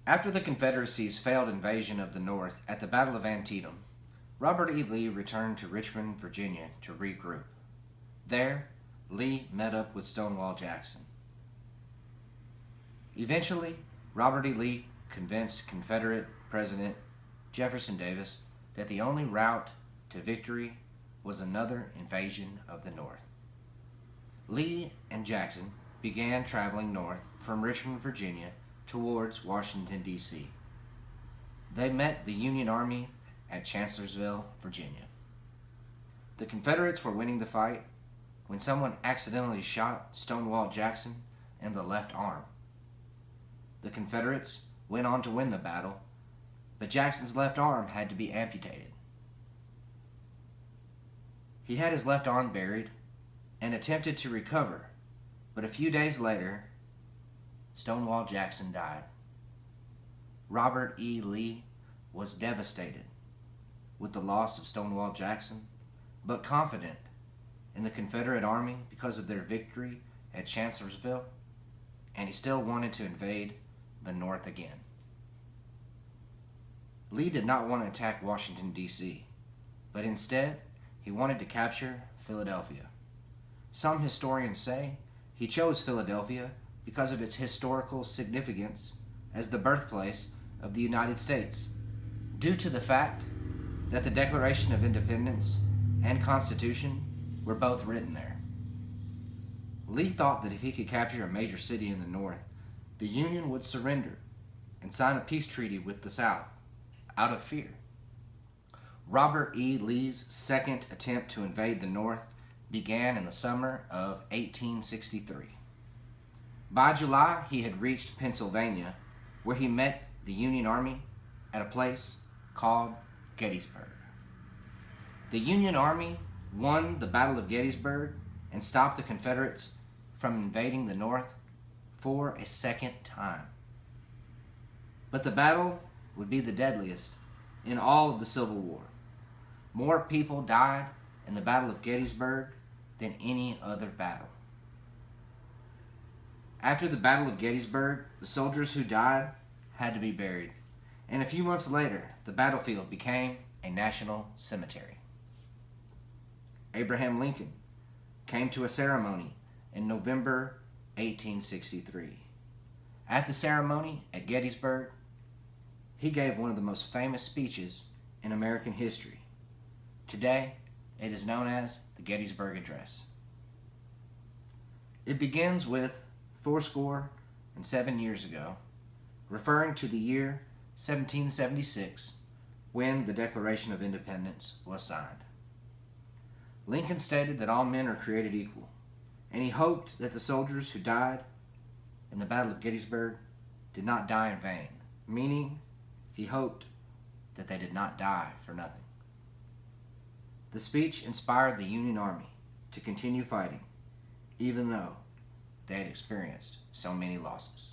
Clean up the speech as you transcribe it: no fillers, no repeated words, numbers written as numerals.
After the Confederacy's failed invasion of the North at the Battle of Antietam, Robert E. Lee returned to Richmond, Virginia to regroup. There, Lee met up with Stonewall Jackson. Eventually, Robert E. Lee convinced Confederate President Jefferson Davis that the only route to victory was another invasion of the North. Lee and Jackson began traveling north from Richmond, Virginia, towards Washington, D.C. They met the Union Army at Chancellorsville, Virginia. The Confederates were winning the fight when someone accidentally shot Stonewall Jackson in the left arm. The Confederates went on to win the battle, but Jackson's left arm had to be amputated. He had his left arm buried and attempted to recover, but a few days later, Stonewall Jackson died. Robert E. Lee was devastated with the loss of Stonewall Jackson, but confident in the Confederate Army because of their victory at Chancellorsville, and he still wanted to invade the North again. Lee did not want to attack Washington, D.C., but instead, he wanted to capture Philadelphia. Some historians say he chose Philadelphia because of its historical significance as the birthplace of the United States, due to the fact that the Declaration of Independence and Constitution were both written there. Lee thought that if he could capture a major city in the North, the Union would surrender and sign a peace treaty with the South out of fear. Robert E. Lee's second attempt to invade the North began in the summer of 1863. By July, he had reached Pennsylvania, where he met the Union Army at a place called Gettysburg. The Union Army won the Battle of Gettysburg and stopped the Confederates from invading the North for a second time. But the battle would be the deadliest in all of the Civil War. More people died in the Battle of Gettysburg than any other battle. After the Battle of Gettysburg, the soldiers who died had to be buried, and a few months later, the battlefield became a national cemetery. Abraham Lincoln came to a ceremony in November 1863. At the ceremony at Gettysburg, he gave one of the most famous speeches in American history. Today, it is known as the Gettysburg Address. It begins with 77 years ago, referring to the year 1776, when the Declaration of Independence was signed. Lincoln stated that all men are created equal, and he hoped that the soldiers who died in the Battle of Gettysburg did not die in vain, meaning he hoped that they did not die for nothing. The speech inspired the Union Army to continue fighting, even though they had experienced so many losses.